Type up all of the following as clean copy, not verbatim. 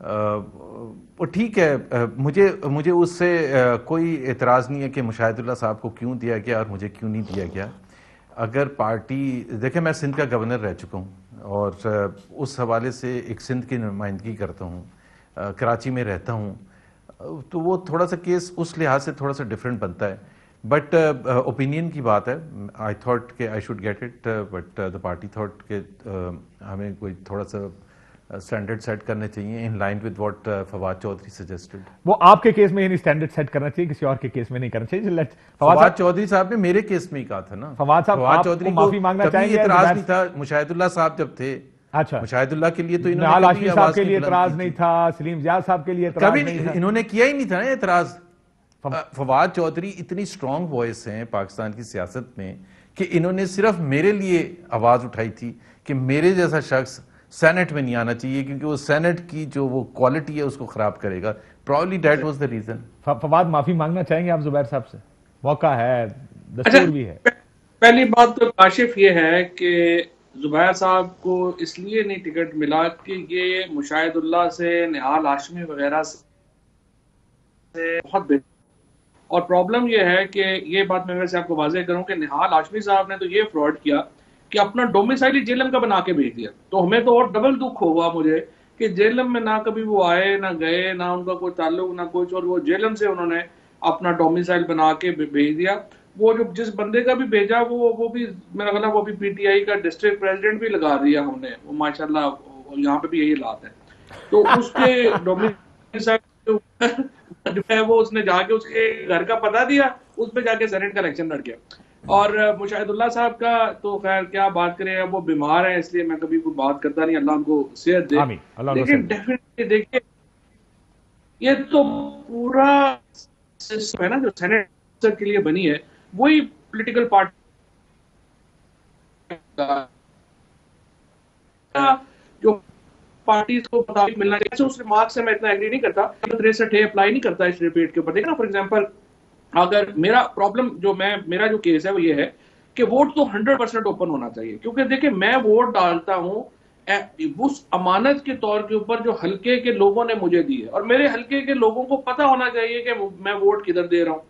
وہ ٹھیک ہے، مجھے اس سے کوئی اعتراض نہیں ہے کہ مشاہد اللہ صاحب کو کیوں دیا گیا اور مجھے کیوں نہیں دیا گیا. اگر پارٹی دیکھیں، میں سندھ کا گورنر رہ چکا ہوں اور اس حوالے سے ایک سندھ کی نمائندگی کرتا ہوں، کراچی میں رہتا ہوں، تو وہ تھوڑا سا کیس اس لحاظ سے تھوڑا سا ڈفرینٹ بنتا ہے. بٹ اوپینین کی بات ہے. آئی تھاٹ کہ I should get it, but the party thought کہ ہمیں کوئی تھوڑا سا اسٹینڈرڈ سیٹ کرنے چاہیے in line with what Fawad Chaudhry suggested. وہ آپ کے کیس میں یعنی اسٹینڈرڈ سیٹ کرنا چاہیے، کسی اور کے کیس میں نہیں کرنا چاہیے. فواد چودھری صاحب نے میرے کیس میں ہی کہا تھا نا. فواد صاحب چودھری کو معافی مانگنا چاہیں گے؟ اعتراض نہیں تھا. مشاہد اللہ صاحب جب تھے، اچھا، مشاہد اللہ کے لیے تو انہوں نہال نے ہاشمی صاحب کے لیے اعتراض نہیں تھا، سلیم ضیاء صاحب کے لیے اعتراض نہیں تھا، انہوں نے کیا ہی نہیں تھا نا اعتراض. فواد چودھری اتنی اسٹرانگ وائس ہیں پاکستان کی سیاست میں کہ انہوں نے صرف میرے لیے آواز اٹھائی تھی کہ میرے جیسا شخص سینٹ میں نہیں آنا چاہیے کیونکہ وہ سینٹ کی جو وہ کوالٹی ہے اس کو خراب کرے گا. Probably that was the reason. Fawad معافی مانگنا چاہیں گے آپ زبیر صاحب سے؟ موقع ہے، دستور بھی ہے. پہلی بات تو کاشف یہ ہے کہ زبیر صاحب کو اس لیے نہیں ٹکٹ ملا کہ یہ مشاہد اللہ سے، نہال ہاشمی وغیرہ سے بہت بہتر. اور پرابلم یہ ہے کہ یہ بات میں ویسے آپ کو واضح کروں کہ نہال ہاشمی صاحب نے تو یہ فراڈ کیا کہ اپنا ڈومیسائل جیلم کا بنا کے بھیج دیا. تو ہمیں تو اور ڈبل دکھ ہوا مجھے کہ جیلم میں نہ کبھی وہ آئے نہ گئے، نہ ان کا کوئی تعلق نہ کچھ، اور وہ جیلم سے انہوں نے اپنا ڈومیسائل بنا کے بھیج دیا. وہ جو جس بندے کا بھی بھیجا وہ بھی میرا خیال ہے وہ بھی پی ٹی آئی کا ڈسٹرکٹ پریزیڈنٹ بھی لگا دیا ہم نے. وہ ماشاءاللہ یہاں پہ بھی یہی حالات ہے. تو اس کے ڈومیسائل جو ہے وہ اس نے جا کے اس کے گھر کا پتہ دیا، اس پہ جا کے سینٹ کا الیکشن لڑ گیا. اور مشاہد اللہ صاحب کا تو خیر کیا بات کریں، وہ بیمار ہیں اس لیے میں کبھی کوئی بات کرتا نہیں، اللہ ان کو صحت دے. لیکن ڈیفینیٹلی دیکھیے یہ تو پورا سسٹم ہے نا جو سینٹ کے لیے بنی ہے، وہی پولیٹیکل پارٹی جو پارٹیز کو مطابق ملنا چاہیے. اس ریمارک سے میں اتنا ایگری نہیں کرتا، 63 اپلائی نہیں کرتا اس ریپیٹ کے اوپر. دیکھنا فار ایگزامپل اگر میرا پرابلم میرا جو کیس ہے وہ یہ ہے کہ ووٹ تو 100% اوپن ہونا چاہیے. کیونکہ دیکھیں میں ووٹ ڈالتا ہوں اس امانت کے طور کے اوپر جو حلقے کے لوگوں نے مجھے دی ہے، اور میرے حلقے کے لوگوں کو پتہ ہونا چاہیے کہ میں ووٹ کدھر دے رہا ہوں.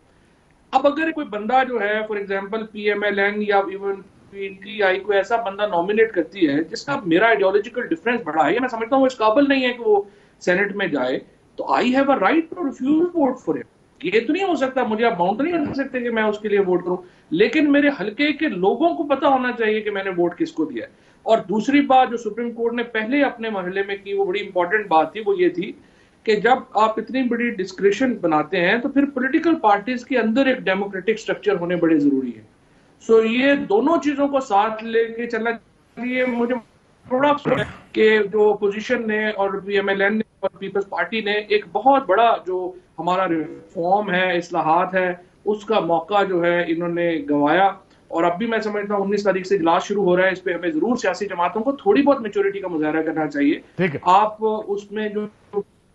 اب اگر کوئی بندہ جو ہے for example P M L N یا ایون پی ٹی آئی کو ایسا بندہ نامینیٹ کرتی ہے جس کا میرا آئیڈیالوجیکل ڈفرینس بڑا ہے، میں سمجھتا ہوں وہ اس قابل نہیں ہے کہ وہ سینٹ میں جائے، تو I have a right to refuse vote for him. یہ تو نہیں ہو سکتا، مجھے آپ باؤنڈ نہیں کر سکتے کہ میں اس کے لیے ووٹ کروں، لیکن میرے حلقے کے لوگوں کو پتہ ہونا چاہیے کہ میں نے ووٹ کس کو دیا ہے. اور دوسری بات جو سپریم کورٹ نے پہلے اپنے محلے میں کی، وہ بڑی امپورٹنٹ بات تھی، وہ یہ تھی کہ جب آپ اتنی بڑی ڈسکریشن بناتے ہیں تو پھر پولیٹیکل پارٹیز کے اندر ایک ڈیموکریٹک سٹرکچر ہونے بڑے ضروری ہے. سو یہ دونوں چیزوں کو ساتھ لے کے چلنا چاہیے. مجھے تھوڑا افسوس ہے کہ جو اپوزیشن نے اور پی ایم ایل این نے اور پیپلز پارٹی نے ایک بہت بڑا جو ہمارا ریفارم ہے، اصلاحات ہے، اس کا موقع جو ہے انہوں نے گنوایا. اور اب بھی میں سمجھتا ہوں 19 تاریخ سے اجلاس شروع ہو رہا ہے، اس پہ ہمیں ضرور سیاسی جماعتوں کو تھوڑی بہت میچورٹی کا مظاہرہ کرنا چاہیے. آپ اس میں جو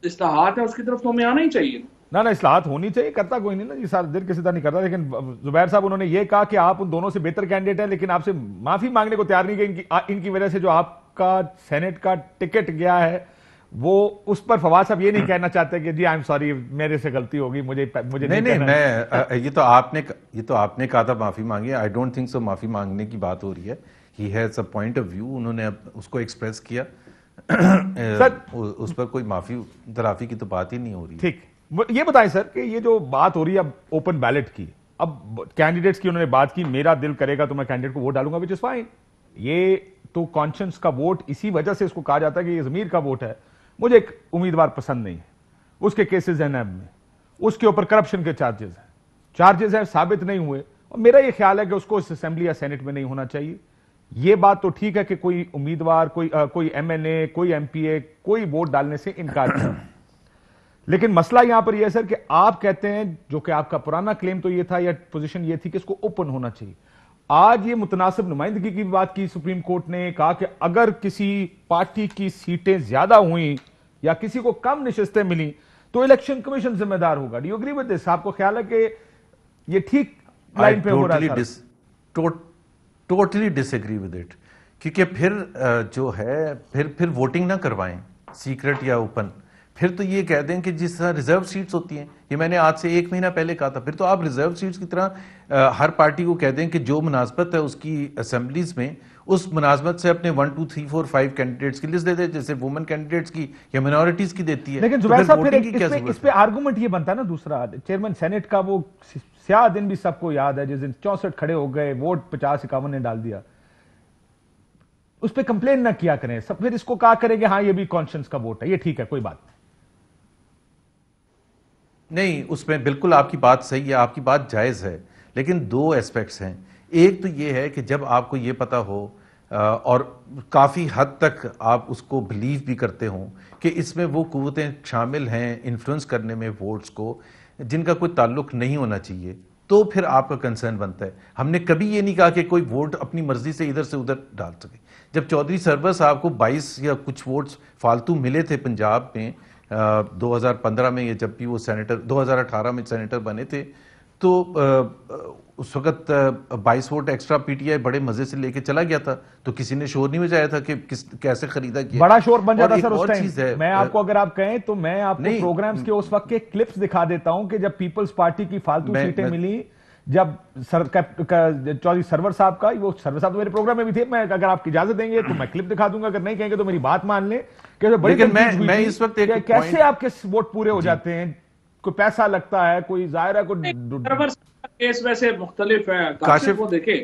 اصلاحات ہیں اس کی طرف تو ہمیں آنا ہی چاہیے. نہ اصلاحات ہونی چاہیے، کرتا کوئی نہیں نا جی، سارا دل کسی طرح نہیں کرتا. لیکن زبیر صاحب انہوں نے یہ کہا کہ آپ ان دونوں سے بہتر کینڈیڈیٹ ہیں، لیکن آپ سے معافی مانگنے کو تیار نہیں کہ ان کی وجہ سے جو آپ کا سینٹ کا ٹکٹ گیا ہے وہ اس پر فواد صاحب یہ نہیں کہنا چاہتے کہ جی آئی ایم سوری میرے سے غلطی ہوگی، مجھے نہیں میں یہ تو آپ نے کہا تھا معافی مانگی. آئی ڈونٹ تھنک سو معافی مانگنے کی بات ہو رہی ہے. He has a point of view, انہوں نے اس کو ایکسپریس کیا، اس پر کوئی معافی تلافی کی تو بات ہی نہیں ہو رہی. ٹھیک، یہ بتائیں سر کہ یہ جو بات ہو رہی ہے اب اوپن بیلٹ کی، اب کینڈیڈیٹس کی انہوں نے بات کی، میرا دل کرے گا تو میں کینڈیڈیٹ کو ووٹ ڈالوں گا، وچ از فائن. یہ تو کانشنس کا ووٹ، اسی وجہ سے اس کو کہا جاتا ہے کہ یہ ضمیر کا ووٹ ہے. مجھے ایک امیدوار پسند نہیں ہے، اس کے کیسز ہیں نیب میں، اس کے اوپر کرپشن کے چارجز ہیں ثابت نہیں ہوئے، اور میرا یہ خیال ہے کہ اس کو اس اسمبلی یا سینٹ میں نہیں ہونا چاہیے. یہ بات تو ٹھیک ہے کہ کوئی امیدوار کوئی ایم این اے کوئی ایم پی اے کوئی ووٹ ڈالنے سے انکار کرے، لیکن مسئلہ یہاں پر یہ ہے سر کہ آپ کہتے ہیں، جو کہ آپ کا پرانا کلیم تو یہ تھا یا پوزیشن یہ تھی کہ اس کو اوپن ہونا چاہیے. آج یہ متناسب نمائندگی کی بات کی سپریم کورٹ نے، کہا کہ اگر کسی پارٹی کی سیٹیں زیادہ ہوئیں یا کسی کو کم نشستیں ملیں تو الیکشن کمیشن ذمہ دار ہوگا. Do you agree with this? آپ کو خیال ہے کہ یہ ٹھیک لائن پہ ہو رہا ہے؟ Totally disagree with it, کیونکہ پھر جو ہے پھر ووٹنگ نہ کروائیں سیکرٹ یا اوپن، پھر تو یہ کہہ دیں کہ جس طرح ریزرو سیٹس ہوتی ہیں، یہ میں نے آج سے 1 مہینہ پہلے کہا تھا، پھر تو آپ ریزرو سیٹس کی طرح ہر پارٹی کو کہہ دیں کہ جو مناسبت ہے اس کی اسمبلیز میں، اس مناسبت سے اپنے 1 2 3 4 5 کینڈیڈیٹس کی لسٹ دے دے، جیسے وومن کینڈیڈیٹس کی یا منورٹیز کی دیتی ہے. لیکن زبیر صاحب پھر اس پہ آرگومنٹ یہ بنتا ہے نا دوسرا، چیئرمین سینٹ کا وہ سیاہ دن بھی سب کو یاد ہے جس دن 64 کھڑے ہو گئے، ووٹ 50-51 نے ڈال دیا. اس پہ کمپلین نہ کیا کریں، سب پھر اس کو کہا کریں کہ ہاں یہ بھی کانشنس کا ووٹ ہے، یہ ٹھیک ہے کوئی بات نہیں. اس میں بالکل آپ کی بات صحیح ہے، آپ کی بات جائز ہے، لیکن 2 ایسپیکٹس ہیں. ایک تو یہ ہے کہ جب آپ کو یہ پتا ہو اور کافی حد تک آپ اس کو بلیو بھی کرتے ہوں کہ اس میں وہ قوتیں شامل ہیں انفلوئنس کرنے میں ووٹس کو جن کا کوئی تعلق نہیں ہونا چاہیے، تو پھر آپ کا کنسرن بنتا ہے. ہم نے کبھی یہ نہیں کہا کہ کوئی ووٹ اپنی مرضی سے ادھر سے ادھر ڈال سکے. جب چودھری سرور صاحب کو 22 یا کچھ ووٹس فالتو ملے تھے پنجاب میں 2015 میں، یا جب بھی وہ سینیٹر 2018 میں سینیٹر بنے تھے، تو اس وقت 22 ووٹ ایکسٹرا پی ٹی آئی بڑے مزے سے لے کے چلا گیا تھا، تو کسی نے شور نہیں مچایا تھا کہ کیسے خریدا کیا. بڑا شور بن جاتا سر اس ٹائم. میں آپ کو اگر آپ کہیں تو میں آپ کو پروگرامز کے اس وقت کے کلپس دکھا دیتا ہوں کہ جب پیپلز پارٹی کی فالتو سیٹیں ملی، جب چودھری سرور صاحب کا، وہ سرور صاحب تو میرے پروگرام میں بھی تھے، میں اگر آپ کی اجازت دیں گے تو میں کلپ دکھا دوں گا، اگر نہیں کہیں گے تو میری بات مان لیں کہ میں اس وقت کیسے آپ کے ووٹ پورے ہو جاتے ہیں، کوئی پیسہ لگتا ہے، کوئی ظاہر ہے کوئی کیس ویسے مختلف ہے. کاشف وہ دیکھیں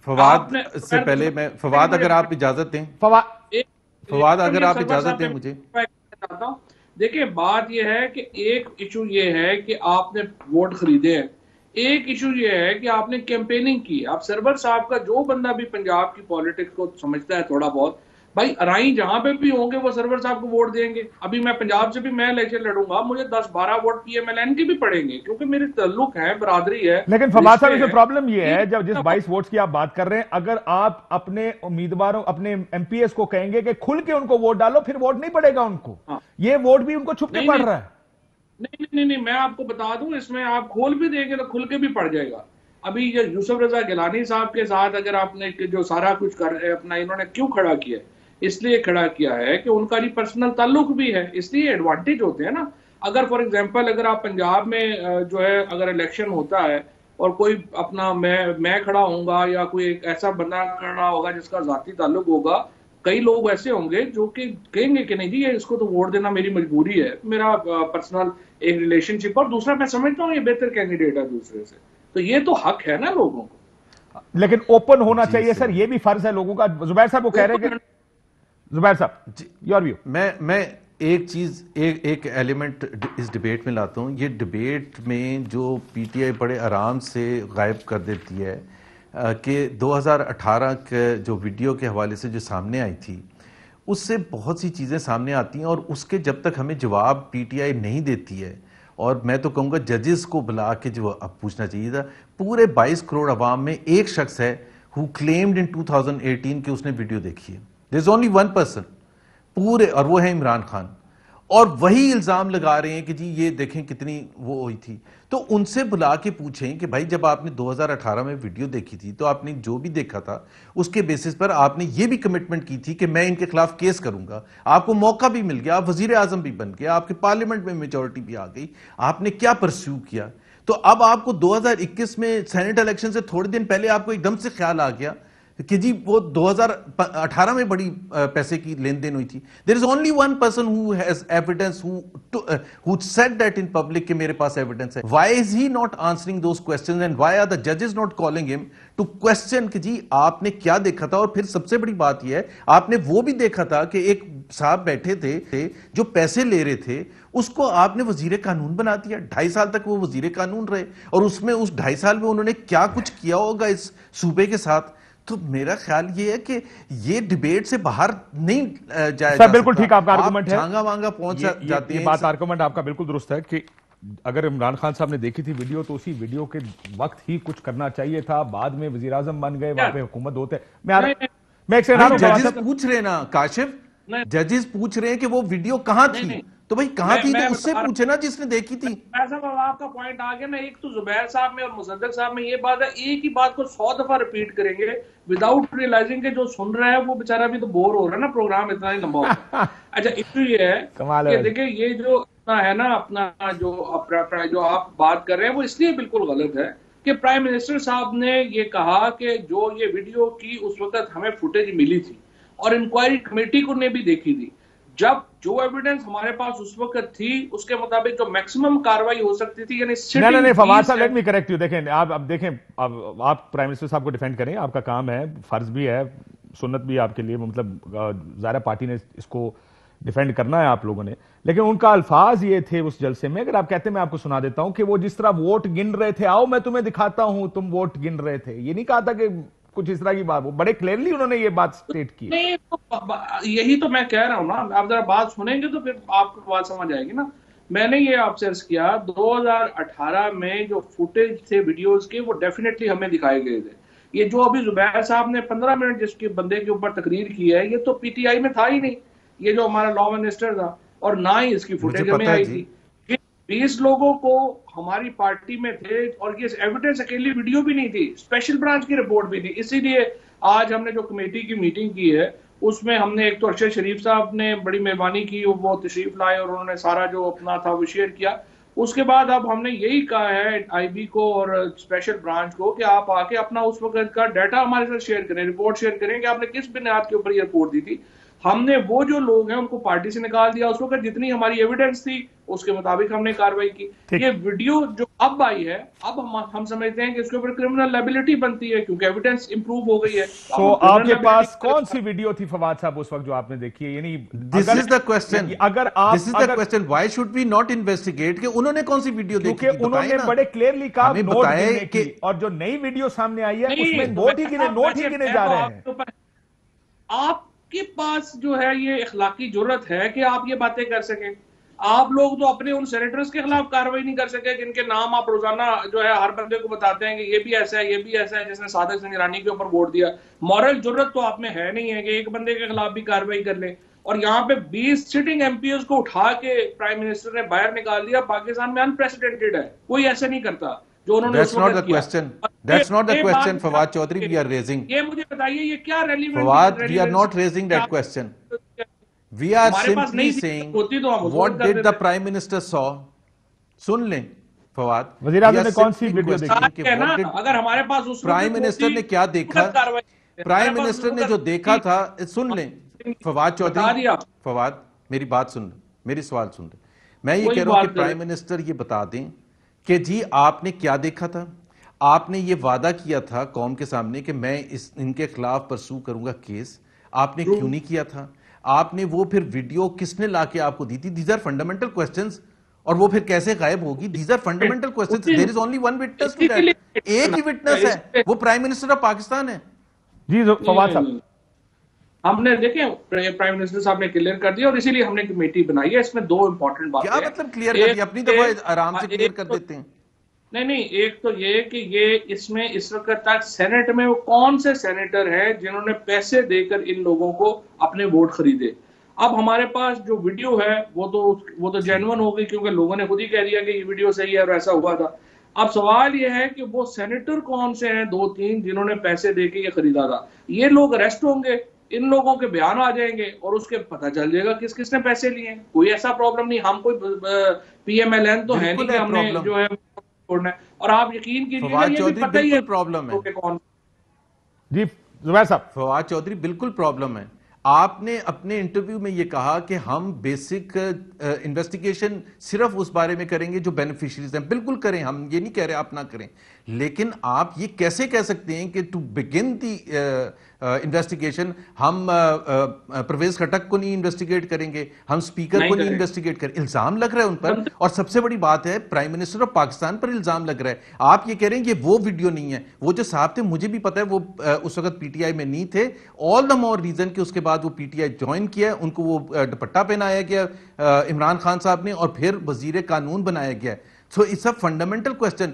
فواد سے پہلے میں فواد اگر آپ اجازت دیں، فواد اگر آپ اجازت دیں مجھے. دیکھیں بات یہ ہے کہ ایک ایشو یہ ہے کہ آپ نے ووٹ خریدے ہیں، ایک ایشو یہ ہے کہ آپ نے کیمپیننگ کی. آپ سرور صاحب کا جو بندہ بھی پنجاب کی پولیٹکس کو سمجھتا ہے تھوڑا بہت، بھائی ارائیں جہاں پہ بھی ہوں گے وہ سرور صاحب کو ووٹ دیں گے. ابھی میں پنجاب سے بھی میں الیکشن لڑوں گا، مجھے 10-12 vote P M L N کے بھی پڑیں گے کیونکہ میرے تعلق ہے، برادری ہے. لیکن فواد صاحب اسے پرابلم یہ ہے جب جس 22 ووٹس کی آپ بات کر رہے ہیں، اگر آپ اپنے امیدواروں اپنے ایم پی ایس کو کہیں گے کہ کھل کے ان کو ووٹ ڈالو، پھر ووٹ نہیں پڑے گا ان کو. یہ ووٹ بھی ان کو چھپ کے پڑ رہا ہے. نہیں میں آپ کو بتا دوں، اس میں آپ کھول بھی دیں گے تو کھل کے بھی پڑ جائے گا. ابھی یوسف رضا گیلانی صاحب کے ساتھ اگر آپ نے جو سارا کچھ کر اپنا انہوں نے کیوں کھڑا کیا ہے، اس لیے کھڑا کیا ہے کہ ان کا بھی پرسنل تعلق بھی ہے، اس لیے ایڈوانٹیج ہوتے ہیں نا. اگر فار ایگزامپل اگر آپ پنجاب میں جو ہے اگر الیکشن ہوتا ہے اور کوئی اپنا میں کھڑا ہوں گا یا کوئی ایک ایسا بندہ کھڑا ہوگا جس کا ذاتی تعلق ہوگا، کئی لوگ ایسے ہوں گے جو کہ کہیں گے کہ نہیں جی اس کو تو ووٹ دینا میری مجبوری ہے، میرا پرسنل ایک ریلیشن شپ، اور دوسرا میں سمجھتا ہوں یہ بہتر کینڈیڈیٹ ہے دوسرے سے، تو یہ تو حق ہے نا لوگوں کو. لیکن اوپن ہونا چاہیے سر، یہ بھی فرض ہے لوگوں کا. زبیر صاحب وہ کہہ رہے ہیں کہ زبیر صاحب یور ویو. میں ایک چیز ایک ایلیمنٹ اس ڈیبیٹ میں لاتا ہوں. یہ ڈیبیٹ میں جو پی ٹی آئی بڑے آرام سے غائب کر دیتی ہے کہ 2018 کے جو ویڈیو کے حوالے سے جو سامنے آئی تھی، اس سے بہت سی چیزیں سامنے آتی ہیں، اور اس کے جب تک ہمیں جواب پی ٹی آئی نہیں دیتی ہے، اور میں تو کہوں گا ججز کو بلا کے جو اب پوچھنا چاہیے تھا. پورے 22 کروڑ عوام میں ایک شخص ہے who claimed in 2018 کہ اس نے ویڈیو دیکھی ہے. There's only one person پورے، اور وہ ہے عمران خان، اور وہی الزام لگا رہے ہیں کہ جی یہ دیکھیں کتنی وہ ہوئی تھی. تو ان سے بلا کے پوچھیں کہ بھائی جب آپ نے 2018 میں ویڈیو دیکھی تھی تو آپ نے جو بھی دیکھا تھا اس کے بیسس پر آپ نے یہ بھی کمٹمنٹ کی تھی کہ میں ان کے خلاف کیس کروں گا. آپ کو موقع بھی مل گیا، آپ وزیر اعظم بھی بن گیا، آپ کے پارلیمنٹ میں میجورٹی بھی آ گئی، آپ نے کیا پرسیو کیا؟ تو اب آپ کو 2021 میں سینٹ الیکشن سے تھوڑے دن پہلے آپ کو ایک دم سے خیال آ گیا کہ جی وہ 2018 میں بڑی پیسے کی لین دین ہوئی تھی. There is only one person who has evidence, who said that in public کہ میرے پاس ایویڈنس ہے. Why is he not answering those questions and why are the judges not calling him to question کہ جی آپ نے کیا دیکھا تھا؟ اور پھر سب سے بڑی بات یہ ہے آپ نے وہ بھی دیکھا تھا کہ ایک صاحب بیٹھے تھے جو پیسے لے رہے تھے، اس کو آپ نے وزیر قانون بنا دیا. 2.5 سال تک وہ وزیر قانون رہے، اور اس میں اس 2.5 سال میں انہوں نے کیا کچھ کیا ہوگا اس صوبے کے ساتھ. تو میرا خیال یہ ہے کہ یہ ڈیبیٹ سے باہر نہیں جایا جا سکتا. بالکل ٹھیک آپ کا آرگومنٹ ہے، جھانگا وانگا پہنچ جاتے ہیں. یہ بات آرگومنٹ آپ کا بالکل درست ہے کہ اگر عمران خان صاحب نے دیکھی تھی ویڈیو تو اسی ویڈیو کے وقت ہی کچھ کرنا چاہیے تھا. بعد میں وزیر اعظم بن گئے، وہاں پہ حکومت ہوتے. میں ایک ججز پوچھ رہے نا کاشف، ججز پوچھ رہے ہیں کہ وہ ویڈیو کہاں تھی. تو بھائی کہاں تھی؟ تو اس سے پوچھے نا جس نے دیکھی تھی. ایسا آپ کا پوائنٹ آ گیا نا. ایک تو زبیر صاحب میں اور مصدق صاحب میں یہ بات ہے, ایک ہی بات کو 100 دفعہ ریپیٹ کریں گے وداؤٹ ریئلائزنگ کہ جو سن رہا ہے وہ بیچارہ بھی تو بور ہو رہا ہے نا, پروگرام اتنا ہی لمبا ہوتا ہے. اچھا ایشو یہ ہے کہ دیکھیں یہ جو ہے نا اپنا جو آپ بات کر رہے ہیں وہ اس لیے بالکل غلط ہے کہ پرائم منسٹر صاحب نے یہ کہا کہ جو یہ ویڈیو کی اس وقت ہمیں فوٹیج ملی تھی اور انکوائری کمیٹی کو نے بھی دیکھی تھی, جب جو ایویڈنس ہمارے پاس اس وقت تھی اس کے مطابق جو میکسیمم کاروائی ہو سکتی تھی, یعنی نہیں فواد صاحب لیٹ می کریکٹ یو. دیکھیں اب دیکھیں آپ پرائم منسٹر صاحب کو ڈیفینڈ کریں, آپ کا کام ہے, فرض بھی ہے, سنت بھی آپ کے لیے, مطلب ظاہر پارٹی نے اس کو ڈیفینڈ کرنا ہے آپ لوگوں نے, لیکن ان کا الفاظ یہ تھے اس جلسے میں, اگر آپ کہتے ہیں میں آپ کو سنا دیتا ہوں کہ وہ جس طرح ووٹ گن رہے تھے, آؤ میں تمہیں دکھاتا ہوں تم ووٹ گن رہے تھے, یہ نہیں کہا تھا کہ کچھ اس طرح کی بات, وہ بڑے کلیئرلی انہوں نے یہ بات سٹیٹ کی. یہی تو میں کہہ رہا ہوں نا, آپ ذرا بات سنیں گے تو پھر آپ کو بات سمجھ آئے گی نا. میں نے یہ آپ سے عرض کیا 2018 میں جو فوٹیج تھے ویڈیوز کے وہ ڈیفینیٹلی ہمیں دکھائے گئے تھے. یہ جو ابھی زبیر صاحب نے 15 منٹ جس کے بندے کے اوپر تقریر کی ہے یہ تو پی ٹی آئی میں تھا ہی نہیں, یہ جو ہمارا لا منسٹر تھا, اور نہ ہی اس کی فوٹیج ہمیں آئی تھی. 20 لوگوں کو ہماری پارٹی میں تھے اور یہ ایویڈنس اکیلی ویڈیو بھی نہیں تھی, اسپیشل برانچ کی رپورٹ بھی تھی. اسی لیے آج ہم نے جو کمیٹی کی میٹنگ کی ہے اس میں ہم نے ایک تو ارشد شریف صاحب نے بڑی مہربانی کی, وہ تشریف لائے اور انہوں نے سارا جو اپنا تھا وہ شیئر کیا. اس کے بعد اب ہم نے یہی کہا ہے آئی بی کو اور اسپیشل برانچ کو کہ آپ آ کے اپنا اس وقت کا ڈیٹا ہمارے ساتھ شیئر کریں, رپورٹ شیئر کریں کہ آپ نے کس بنیاد کے اوپر یہ رپورٹ دی تھی. ہم نے وہ جو لوگ ہیں ان کو پارٹی سے نکال دیا, اس وقت جتنی ہماری ایویڈنس تھی اس کے مطابق ہم نے کاروائی کی. یہ ویڈیو جو اب آئی ہے اب ہم سمجھتے ہیں کہ اس کے اوپر کرمنل لائبلٹی بنتی ہے کیونکہ ایویڈنس امپروو ہو گئی ہے. تو آپ کے پاس کون سی ویڈیو تھی فواد صاحب اس وقت جو آپ نے دیکھی ہے؟ یعنی this is the question, اگر آپ this is the question, why should we not investigate کہ انہوں نے کون سی ویڈیو دیکھی تھی؟ کیونکہ انہوں نے بڑے کلیئرلی کہا ہمیں نوٹ بتائے گننے کی, اور جو نئی ویڈیو سامنے آئی ہے اس میں نوٹ ہی گنے جا رہے ہیں. آپ کے پاس جو ہے یہ اخلاقی جرت ہے کہ آپ یہ باتیں کر سکیں. آپ لوگ تو اپنے ان سینیٹرز کے خلاف کاروائی نہیں کر سکے جن کے نام آپ روزانہ جو ہے ہر بندے کو بتاتے ہیں کہ یہ بھی ایسا ہے یہ بھی ایسا ہے, جس نے صادق سنجرانی کے اوپر ووٹ دیا. مورل جرت تو آپ میں ہے نہیں ہے کہ ایک بندے کے خلاف بھی کاروائی کر لیں. اور یہاں پہ 20 سٹنگ ایم پی ایز کو اٹھا کے پرائم منسٹر نے باہر نکال دیا. پاکستان میں انپریسیڈنٹڈ ہے, کوئی ایسا نہیں کرتا جو انہوں نے اس وقت کیا. That's not the question Fawad Chaudhry we are raising. یہ مجھے بتائیے یہ کیا relevant Fawad we are not raising that question. We are simply saying what did the prime minister saw. سن لیں فواد, وزیر اعظم نے کون سی ویڈیو دیکھی؟ اگر ہمارے پاس اس پرائم منسٹر نے کیا دیکھا, پرائم منسٹر نے جو دیکھا تھا, سن لیں فواد چودھری, فواد میری بات سن لیں, میری سوال سن لیں. میں یہ کہہ رہا ہوں کہ پرائم منسٹر یہ بتا دیں کہ جی آپ نے کیا دیکھا تھا. آپ نے یہ وعدہ کیا تھا قوم کے سامنے کہ میں ان کے خلاف پرسو کروں گا کیس, آپ نے کیوں نہیں کیا تھا؟ آپ نے وہ پھر ویڈیو کس نے لا کے آپ کو دی تھی؟ These are fundamental questions. اور وہ پھر کیسے غائب ہوگی؟ These are fundamental questions. There is only one witness to that, ایک ہی وٹنس ہے, وہ پرائم منسٹر آف پاکستان ہے. جی فواد صاحب, ہم نے دیکھیں پرائم منسٹر صاحب نے کلیئر کر دیا اور اسی لیے ہم نے کمیٹی بنائی ہے. اس میں 2 امپورٹنٹ باتیں ہیں. کیا مطلب کلیئر کر دیا؟ اپنی دفعہ آرام سے کلیئر کر دیتے ہیں. نہیں, ایک تو یہ کہ یہ اس میں اس وقت تک سینٹ میں وہ کون سے سینیٹر ہیں جنہوں نے پیسے دے کر ان لوگوں کو اپنے ووٹ خریدے. اب ہمارے پاس جو ویڈیو ہے وہ تو جینون ہو گئی کیونکہ لوگوں نے خود ہی کہہ دیا کہ یہ ویڈیو صحیح ہے اور ایسا ہوا تھا. اب سوال یہ ہے کہ وہ سینیٹر کون سے ہیں 2-3 جنہوں نے پیسے دے کے یہ خریدا تھا. یہ لوگ اریسٹ ہوں گے, ان لوگوں کے بیان آ جائیں گے اور اس کے پتہ چل جائے گا کس کس نے پیسے لیے. کوئی ایسا پرابلم نہیں, ہم کوئی پی ایم ایل این تو ہے نہیں کہ ہم نے جو ہے چھوڑنا ہے. اور آپ یقین کیجیے گا یہ بھی پتہ ہی ہے پرابلم ہے. جی زبیر صاحب, فواد چودھری بالکل پرابلم ہے. آپ نے اپنے انٹرویو میں یہ کہا کہ ہم بیسک انویسٹیگیشن صرف اس بارے میں کریں گے جو بینیفیشریز ہیں. بالکل کریں, ہم یہ نہیں کہہ رہے آپ نہ کریں, لیکن آپ یہ کیسے کہہ سکتے ہیں کہ ٹو بگن دی انویسٹیگیشن ہم پرویز خٹک کو نہیں انویسٹیگیٹ کریں گے, ہم سپیکر کو نہیں انویسٹیگیٹ کریں. الزام لگ رہا ہے ان پر, اور سب سے بڑی بات ہے پرائم منسٹر آف پاکستان پر الزام لگ رہا ہے. آپ یہ کہہ رہے ہیں کہ وہ ویڈیو نہیں ہے. وہ جو صاحب تھے مجھے بھی پتا ہے وہ اس وقت پی ٹی آئی میں نہیں تھے. آل دا مور ریزن کہ اس کے بعد وہ پی ٹی آئی جوائن کیا, ان کو وہ دوپٹہ پہنایا گیا عمران خان صاحب نے, اور پھر وزیر قانون بنایا گیا. So it's a fundamental question.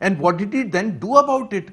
and what did he then do about it.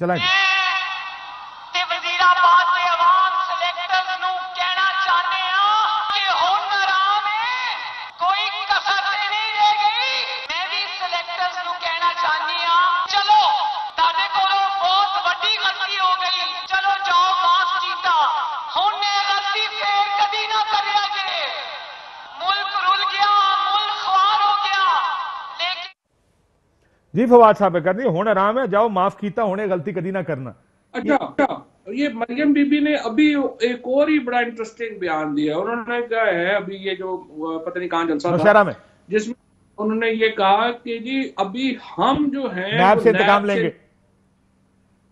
چلائیں جی فواد صاحب کرنی ہون آرام ہے جاؤ معاف کیتا ہونے غلطی کدی نہ کرنا. اچھا یہ مریم بی بی نے ابھی ایک اور ہی بڑا انٹرسٹنگ بیان دیا. انہوں نے کہا ہے ابھی یہ جو پتہ نہیں کہاں جلسہ تھا جس میں انہوں نے یہ کہا کہ جی ابھی ہم جو ہیں نیب سے انتقام لیں گے,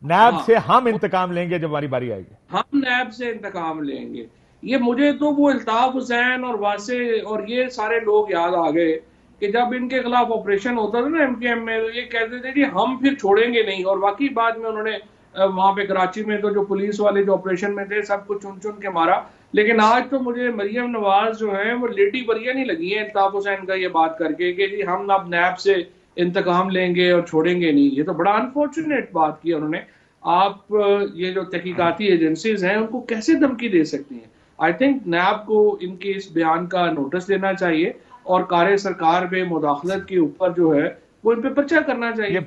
نیب سے ہم انتقام لیں گے جب ہماری باری آئے گی, ہم نیب سے انتقام لیں گے. یہ مجھے تو وہ الطاف حسین اور واسع اور یہ سارے لوگ یاد آ گئے کہ جب ان کے خلاف آپریشن ہوتا تھا نا ایم کیو ایم میں, یہ کہتے تھے جی ہم پھر چھوڑیں گے نہیں. اور واقعی بعد میں انہوں نے وہاں پہ کراچی میں تو جو پولیس والے جو آپریشن میں تھے سب کو چن چن کے مارا. لیکن آج تو مجھے مریم نواز جو ہیں وہ لیٹی بریاں نہیں لگی ہیں الطاف حسین کا یہ بات کر کے کہ جی ہم اب نیب سے انتقام لیں گے اور چھوڑیں گے نہیں. یہ تو بڑا انفارچونیٹ بات کی انہوں نے. آپ یہ جو تحقیقاتی ایجنسیز ہیں ان کو کیسے دھمکی دے سکتی ہیں؟ آئی تھنک نیب کو ان کے اس بیان کا نوٹس دینا چاہیے اور کار سرکار پہ مداخلت کے اوپر جو ہے وہ ان پہ پرچہ کرنا چاہیے.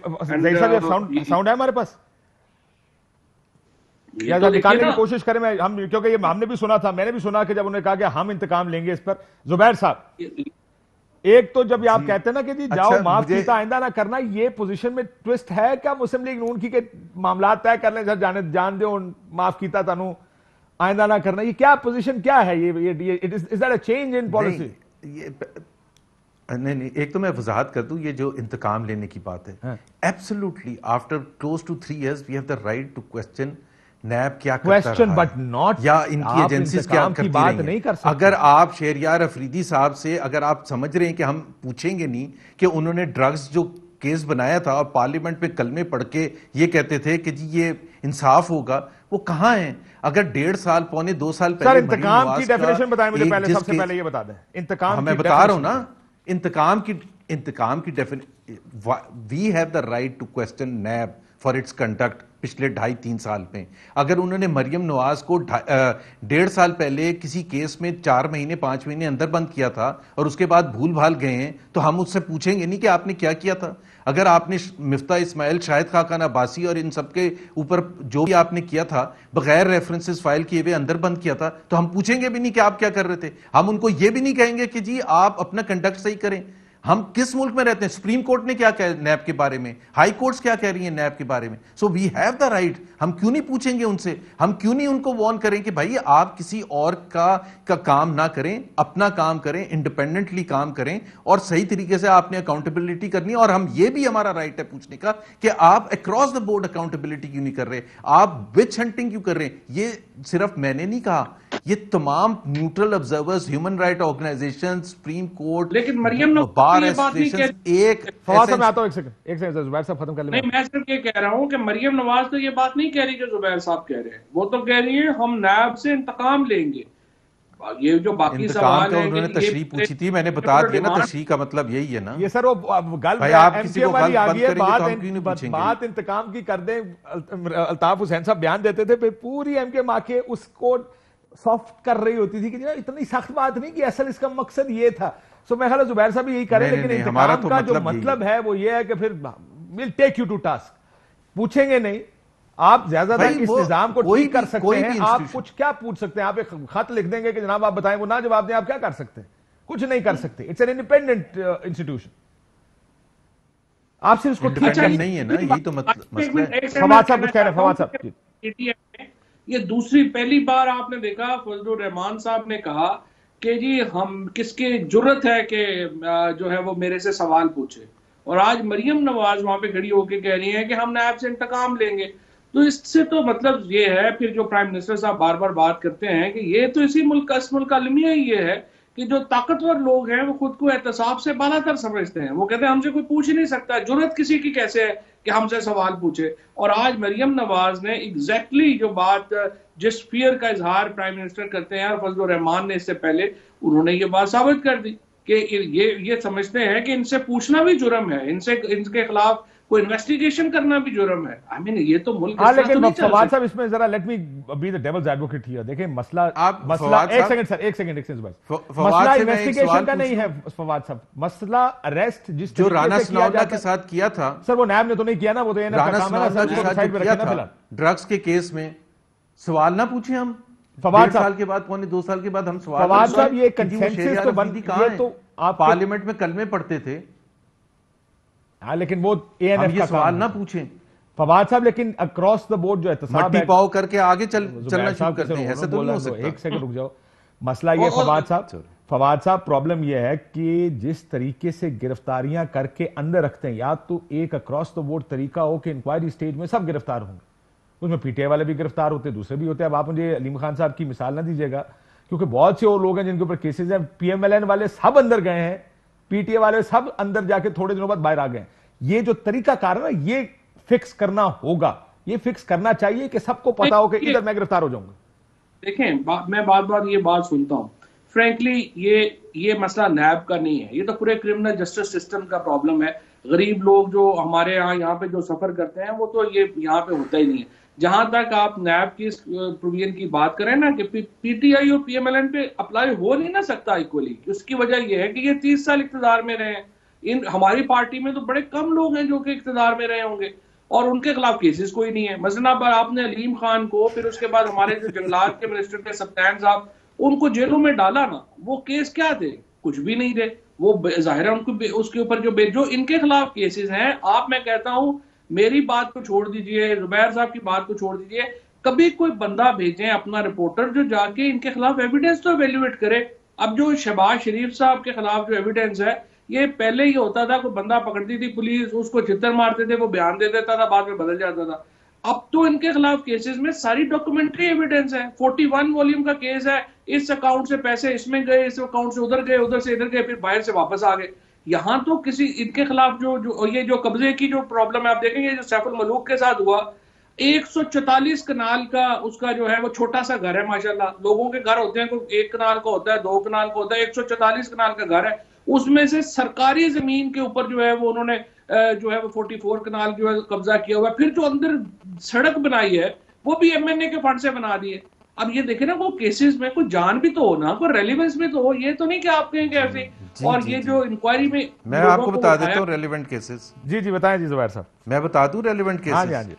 ساؤنڈ ہے ہمارے پاس یا نکالنے کی کوشش کریں, ہم کیونکہ یہ ہم نے بھی سنا تھا, میں نے بھی سنا کہ جب انہوں نے کہا کہ ہم انتقام لیں گے اس پر. زبیر صاحب ایک تو جب آپ کہتے ہیں نا کہ جی جاؤ معاف کیتا آئندہ نہ کرنا, یہ پوزیشن میں ٹوسٹ ہے کیا مسلم لیگ نون کی کہ معاملات طے کر لیں سر جان دو معاف کیتا تانوں آئندہ نہ کرنا, یہ کیا پوزیشن کیا ہے؟ یہ is that a change in policy? نہیں, ایک تو میں وضاحت کر دوں, یہ جو انتقام لینے کی بات ہے absolutely after close to 3 years we have the right to question NAB کیا کرتا رہا ہے یا ان کی ایجنسیز کیا کرتی رہی ہیں. اگر آپ شہریار افریدی صاحب سے اگر آپ سمجھ رہے ہیں کہ ہم پوچھیں گے نہیں کہ انہوں نے ڈرگز جو کیس بنایا تھا اور پارلیمنٹ پہ کلمے پڑھ کے یہ کہتے تھے کہ جی یہ انصاف ہوگا, وہ کہاں ہیں؟ اگر 1.5 سال پونے 2 سال پہلے سر انتقام کی ڈیفینیشن بتائیں مجھے پہلے, سب سے پہلے یہ بتا دیں انتقام. میں بتا رہا ہوں نا انتقام کی we have the right to question NAB for its conduct پچھلے 2.5-3 سال میں. اگر انہوں نے مریم نواز کو 1.5 سال پہلے کسی کیس میں 4 مہینے 5 مہینے اندر بند کیا تھا اور اس کے بعد بھول بھال گئے ہیں تو ہم اس سے پوچھیں گے نہیں کہ آپ نے کیا کیا تھا. اگر آپ نے مفتاح اسماعیل, شاہد خاقان عباسی اور ان سب کے اوپر جو بھی آپ نے کیا تھا بغیر ریفرنسز فائل کیے ہوئے اندر بند کیا تھا تو ہم پوچھیں گے بھی نہیں کہ آپ کیا کر رہے تھے. ہم ان کو یہ بھی نہیں کہیں گے کہ جی آپ اپنا کنڈکٹ صحیح کریں. ہم کس ملک میں رہتے ہیں؟ سپریم کورٹ نے کیا کہا نیب کے بارے میں, ہائی کورٹس کیا کہہ رہی ہیں نیب کے بارے میں. سو وی ہیو دا رائٹ. ہم کیوں نہیں پوچھیں گے ان سے؟ ہم کیوں نہیں ان کو وارن کریں کہ بھائی آپ کسی اور کا کام نہ کریں, اپنا کام کریں, انڈیپینڈنٹلی کام کریں اور صحیح طریقے سے آپ نے اکاؤنٹیبلٹی کرنی ہے. اور ہم یہ بھی ہمارا رائٹ ہے پوچھنے کا کہ آپ اکراس دا بورڈ اکاؤنٹیبلٹی کیوں نہیں کر رہے, آپ وچ ہنٹنگ کیوں کر رہے ہیں. یہ صرف میں نے نہیں کہا, یہ تمام neutral observers, human right organization, supreme court, لیکن مریم بار ایسوسیشن. ایک فواد صاحب میں آتا ہوں ایک سیکنڈ زبیر صاحب ختم کر لیں. نہیں, میں صرف یہ کہہ رہا ہوں کہ مریم نواز تو یہ بات نہیں کہہ رہی جو زبیر صاحب کہہ رہے ہیں. وہ تو کہہ رہی ہیں ہم نیب سے انتقام لیں گے. یہ جو باقی سوال ہے انہوں نے تشریح پوچھی تھی, میں نے بتا دیا نا تشریح کا مطلب یہی ہے نا. یہ سر وہ گل ایم کیو والی آ گئی ہے, بات انتقام کی کر دیں. الطاف حسین صاحب بیان دیتے تھے, پوری ایم کیو آ کے اس کو سافٹ کر رہی ہوتی تھی کہ اتنی سخت بات نہیں کہ اصل اس کا مقصد یہ تھا. سو میں خیال زبیر صاحب یہی کریں, لیکن انتقام کا جو مطلب ہے وہ یہ ہے کہ پھر we'll take you to task. پوچھیں گے نہیں, آپ زیادہ تر اس نظام کو ٹھیک کر سکتے ہیں. آپ کچھ کیا پوچھ سکتے ہیں؟ آپ ایک خط لکھ دیں گے کہ جناب آپ بتائیں, وہ نہ جواب دیں, آپ کیا کر سکتے ہیں؟ کچھ نہیں کر سکتے. It's an independent institution. آپ سے اس کو نہیں ہے نا, یہی تو مسئلہ ہے. فواد صاحب کچھ کہہ رہے ہیں. فواد صاحب یہ دوسری پہلی بار آپ نے دیکھا فضل الرحمان صاحب نے کہا کہ جی ہم کس کی جرت ہے کہ جو ہے وہ میرے سے سوال پوچھے, اور آج مریم نواز وہاں پہ کھڑی ہو کے کہہ رہی ہیں کہ ہم نیب سے انتقام لیں گے. تو اس سے تو مطلب یہ ہے پھر جو پرائم منسٹر صاحب بار بار بات کرتے ہیں کہ یہ تو اسی ملک کا, اس ملک کا المیہ ہی یہ ہے کہ جو طاقتور لوگ ہیں وہ خود کو احتساب سے بالا تر سمجھتے ہیں. وہ کہتے ہیں ہم سے کوئی پوچھ نہیں سکتا, جرت کسی کی کیسے ہے کہ ہم سے سوال پوچھے. اور آج مریم نواز نے ایگزیکٹلی جو بات, جس فیئر کا اظہار پرائم منسٹر کرتے ہیں, اور فضل الرحمان نے اس سے پہلے انہوں نے یہ بات ثابت کر دی کہ یہ سمجھتے ہیں کہ ان سے پوچھنا بھی جرم ہے, ان کے خلاف کوئی انویسٹیگیشن کرنا بھی جرم ہے. آئی مین یہ تو ملک ہاں لیکن فواد صاحب اس میں ذرا let me be the devil's advocate here. دیکھیں مسئلہ ایک سیکنڈ سر ایک سیکنڈ مسئلہ انویسٹیگیشن کا نہیں ہے فواد صاحب, مسئلہ اریسٹ جس جو رانا ثناءاللہ کے ساتھ کیا تھا سر وہ نیب نے تو نہیں کیا نا, وہ تو رانا ثناءاللہ کے ساتھ جو کیا تھا ڈرگز کے کیس میں, سوال نہ پوچھیں ہم فواد سال کے بعد پونے 2 سال کے بعد ہم سوال فواد صاحب یہ کنسنسس تو بن یہ تو آپ پارلیمنٹ میں کلمے پڑھتے تھے. ہاں لیکن وہ اے این ایف کا سوال نہ پوچھیں فواد صاحب, لیکن اکراس دا بورڈ جو احتساب مٹی پاؤ کر کے آگے چلنا شروع کرتے ہیں, ایسے تو نہیں ہو سکتا. ایک سیکنڈ رک جاؤ. مسئلہ یہ فواد صاحب پرابلم یہ ہے کہ جس طریقے سے گرفتاریاں کر کے اندر رکھتے ہیں, یا تو ایک اکراس دا بورڈ طریقہ ہو کہ انکوائری سٹیج میں سب گرفتار ہوں گے, اس میں پی ٹی آئی والے بھی گرفتار ہوتے ہیں, دوسرے بھی ہوتے ہیں. اب آپ مجھے علیم خان صاحب کی مثال نہ دیجیے گا, کیونکہ بہت سے اور لوگ ہیں جن کے اوپر کیسز ہیں. پی ایم ایل این والے سب اندر گئے ہیں, پی ٹی آئی والے سب اندر جا کے تھوڑے دنوں بعد باہر آ گئے ہیں. یہ جو طریقہ کار ہے نا, یہ فکس کرنا ہوگا, یہ فکس کرنا چاہیے کہ سب کو پتا ہو کہ ادھر میں گرفتار ہو جاؤں گا. دیکھیں میں بار یہ بات سنتا ہوں, فرینکلی یہ مسئلہ نیب کا نہیں ہے, یہ تو پورے کرمنل جسٹس سسٹم کا پرابلم ہے. غریب لوگ جو ہمارے یہاں پہ جو سفر کرتے ہیں وہ تو یہ یہاں پہ ہوتا ہی نہیں ہے. جہاں تک آپ نیب کی پروویژن کی بات کریں نا کہ پی ٹی آئی اور پی ایم ایل این پہ اپلائی ہو نہیں نہ سکتا ایکولی, اس کی وجہ یہ ہے کہ یہ 30 سال اقتدار میں رہے ہیں. ہماری پارٹی میں تو بڑے کم لوگ ہیں جو کہ اقتدار میں رہے ہوں گے اور ان کے خلاف کیسز کوئی نہیں ہے. مثلا آپ نے علیم خان کو, پھر اس کے بعد ہمارے جو جنگلات کے منسٹر تھے سبتین صاحب, ان کو جیلوں میں ڈالا نا, وہ کیس کیا تھے؟ کچھ بھی نہیں تھے. وہ ظاہر ہے ان کو اس کے اوپر جو ان کے خلاف کیسز ہیں, آپ میں کہتا ہوں میری بات کو چھوڑ دیجئے, زبیر صاحب کی بات کو چھوڑ دیجئے, کبھی کوئی بندہ بھیجیں اپنا رپورٹر جو جا کے ان کے خلاف ایویڈنس تو ایویلویٹ کرے. اب جو شہباز شریف صاحب کے خلاف جو ایویڈنس ہے, یہ پہلے ہی ہوتا تھا, کوئی بندہ پکڑتی تھی پولیس, اس کو چھتر مارتے تھے, وہ بیان دے دیتا تھا, بعد میں بدل جاتا تھا. اب تو ان کے خلاف کیسز میں ساری ڈاکومنٹری ایویڈنس ہے. 41 والیوم کا کیس ہے, اس اکاؤنٹ سے پیسے اس میں گئے, اس اکاؤنٹ سے ادھر گئے, ادھر سے ادھر گئے, پھر باہر سے واپس آ گئے. یہاں تو کسی ان کے خلاف یہ جو قبضے کی جو پرابلم ہے, آپ دیکھیں گے جو سیف الملوک کے ساتھ ہوا, 144 کنال کا اس کا جو ہے وہ چھوٹا سا گھر ہے. ماشاءاللہ لوگوں کے گھر ہوتے ہیں, کوئی 1 کنال کا ہوتا ہے, 2 کنال کا ہوتا ہے, 144 کنال کا گھر ہے. اس میں سے سرکاری زمین کے اوپر جو ہے وہ انہوں نے جو ہے وہ 44 کنال جو ہے قبضہ کیا ہوا ہے. پھر جو اندر سڑک بنائی ہے وہ بھی ایم این اے کے فنڈ سے بنا دی ہے. اب یہ دیکھیں نا, وہ کیسز میں کوئی جان بھی تو ہو نا, کوئی ریلیونس بھی تو ہو. یہ تو نہیں کہ آپ کہیں کہ ایسے. اور یہ جو انکوائری میں آپ کو بتا دیتا ہوں ریلیونٹ کیسز. جی بتائیں جی زبیر صاحب. میں بتا دوں ریلیونٹ کیسز. ہاں جی.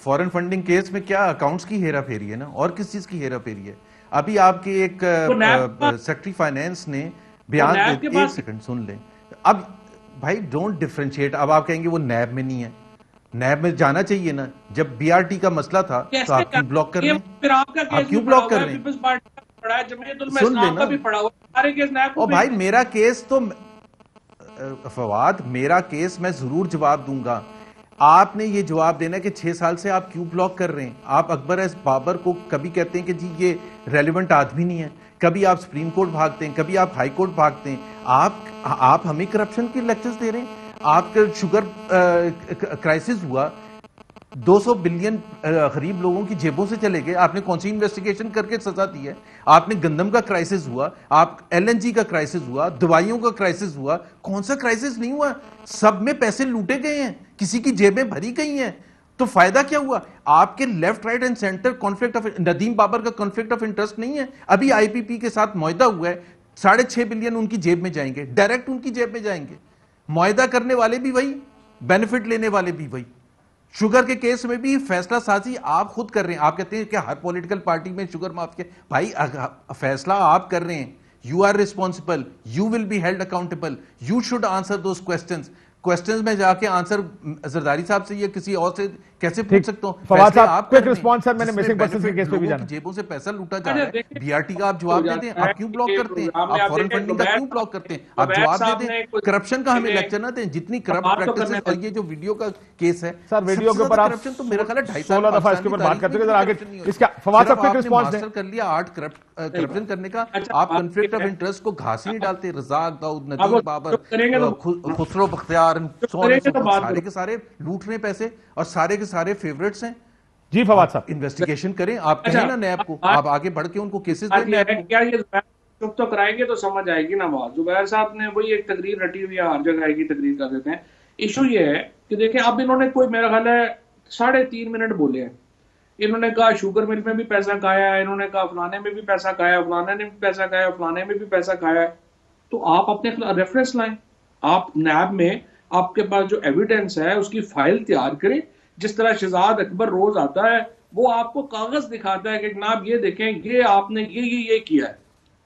فورن فنڈنگ کیس میں کیا اکاؤنٹس کی ہیرا پھیری ہے نا, اور کس چیز کی ہیرا پھیری ہے. ابھی آپ کے ایک سیکرٹری فائنینس نے بیان, ایک سیکنڈ سن لیں. اب بھائی ڈونٹ ڈیفرنشیٹ. اب آپ کہیں گے وہ نیب میں نہیں ہے, نیب میں جانا چاہیے نا. جب بی آر ٹی کا مسئلہ تھا تو آپ کیوں بلاک کر رہے ہیں؟ آپ کیوں بلاک کر رہے ہیں؟ سن لیں نا. او بھائی میرا کیس تو فواد, میرا کیس میں ضرور جواب دوں گا. آپ نے یہ جواب دینا کہ 6 سال سے آپ کیوں بلاک کر رہے ہیں. آپ اکبر ایس بابر کو کبھی کہتے ہیں کہ جی یہ ریلیونٹ آدمی نہیں ہے, کبھی آپ سپریم کورٹ بھاگتے ہیں, کبھی آپ ہائی کورٹ بھاگتے ہیں. آپ ہمیں کرپشن کی لیکچرز دے رہے ہیں. آپ کا شوگر کرائسس ہوا, 200 بلین غریب لوگوں کی جیبوں سے چلے گئے, آپ نے کون سی انویسٹیگیشن کر کے سزا دی ہے. آپ نے گندم کا کرائسس ہوا, آپ ایل این جی کا کرائسس ہوا, دوائیوں کا کرائسس ہوا, کون سا کرائسس نہیں ہوا. سب میں پیسے لوٹے گئے ہیں, کسی کی جیبیں بھری گئی ہیں. تو فائدہ کیا ہوا؟ آپ کے left right and centre conflict of, Nadeem Babar کا کانفلکٹ آف انٹرسٹ نہیں ہے. ابھی آئی پی پی کے ساتھ معاہدہ ہوا ہے, 6.5 بلین ان کی جیب میں جائیں گے, ڈائریکٹ ان کی جیب میں جائیں گے. معاہدہ کرنے والے بھی وہی, بینیفٹ لینے والے بھی وہی. شوگر کے کیس میں بھی فیصلہ سازی آپ خود کر رہے ہیں. آپ کہتے ہیں کہ ہر پولیٹیکل پارٹی میں شوگر معاف کیا. بھائی فیصلہ آپ کر رہے ہیں. You are responsible. You will be held accountable. You should answer those questions. Questions میں جا کے آنسر زرداری صاحب سے یا کسی اور سے کیسے پوچھ سکتا ہوں؟ فواد صاحب کوئک رسپانس سر, میں نے مسنگ پرسنز کے کیس پہ بھی جانا. جیبوں سے پیسہ لوٹا جا رہا ہے, بی آر ٹی کا آپ جواب دے دیں. آپ کیوں بلاک کرتے ہیں؟ آپ فورن فنڈنگ کا کیوں بلاک کرتے ہیں؟ آپ جواب دے دیں. کرپشن کا ہمیں لیکچر نہ دیں. جتنی کرپٹ پریکٹسز, اور یہ جو ویڈیو کا کیس ہے سر, ویڈیو کے اوپر آپ کرپشن تو میرا خیال ہے 2.5 سال 16 دفعہ اس کے اوپر بات کرتے ہیں. آگے اس کا فواد صاحب کوئک رسپانس دیں. ماسٹر کر لیا آرٹ کرپشن کرنے کا, آپ کنفلکٹ آف انٹرسٹ کو گھاس نہیں ڈالتے. رزاق داؤد, ندیم بابر, خسرو بختیار, سارے کے سارے لوٹ رہے پیسے اور سارے کے سارے فیوریٹس ہیں. جی فواد صاحب انویسٹیگیشن کریں. آپ کہیں نا نیب کو, آپ آگے بڑھ کے ان کو کیسز دیں. کیا یہ چپ تو کرائیں گے تو سمجھ آئے گی نا بات. زبیر صاحب نے وہی ایک تقریر رٹی ہوئی ہے, ہر جگہ کی تقریر کر دیتے ہیں. ایشو یہ ہے کہ دیکھیں اب انہوں نے کوئی میرا خیال ہے 3.5 منٹ بولے ہیں. انہوں نے کہا شوگر مل میں بھی پیسہ کھایا ہے, انہوں نے کہا فلانے میں بھی پیسہ کھایا, فلانے نے بھی پیسہ کھایا, فلانے میں بھی پیسہ کھایا ہے. تو آپ اپنے ریفرنس لائیں, آپ نیب میں آپ کے پاس جو ایویڈنس ہے اس کی فائل تیار کریں. جس طرح شہزاد اکبر روز آتا ہے وہ آپ کو کاغذ دکھاتا ہے کہ جناب یہ دیکھیں یہ آپ نے یہ کیا ہے.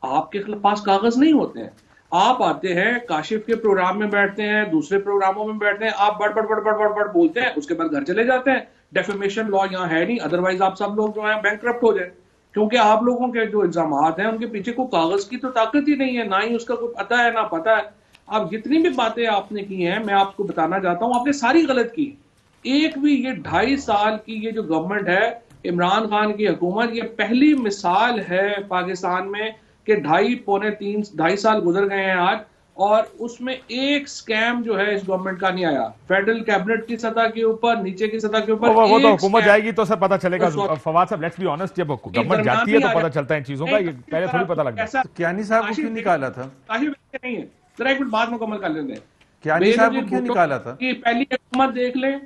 آپ کے پاس کاغذ نہیں ہوتے ہیں. آپ آتے ہیں کاشف کے پروگرام میں بیٹھتے ہیں, دوسرے پروگراموں میں بیٹھتے ہیں, آپ بڑ بڑ بولتے ہیں, اس کے بعد گھر چلے جاتے ہیں. ڈیفیمیشن لا یہاں ہے نہیں, ادروائز آپ سب لوگ جو ہیں بینکرپٹ ہو جائیں, کیونکہ آپ لوگوں کے جو الزامات ہیں ان کے پیچھے کوئی کاغذ کی تو طاقت ہی نہیں ہے, نہ ہی اس کا کوئی پتہ ہے نہ پتہ ہے. اب جتنی بھی باتیں آپ نے کی ہیں میں آپ کو بتانا چاہتا ہوں آپ نے ساری غلط کی. ایک بھی یہ 2.5 سال کی یہ جو گورنمنٹ ہے عمران خان کی حکومت, یہ پہلی مثال ہے پاکستان میں کہ 2.5 سال گزر گئے ہیں آج, اور اس میں ایک سکیم جو ہے اس گورنمنٹ کا نہیں آیا. فیڈرل کیبنٹ کی سطح کے اوپر, نیچے کی سطح کے اوپر وہ تو حکومت جائے گی تو سر پتہ چلے گا. فواد صاحب لیٹس بی آنسٹ, جب گورنمنٹ جاتی ہے تو پتہ چلتا ہے ان چیزوں کا, یہ پہلے تھوڑی پتہ لگتا ہے. کیانی صاحب کو کیوں نکالا تھا؟ نہیں ہے, ذرا ایک منٹ بات مکمل کر لیتے ہیں. کیانی صاحب کو کیوں نکالا تھا؟ پہلی حکومت دیکھ لیں,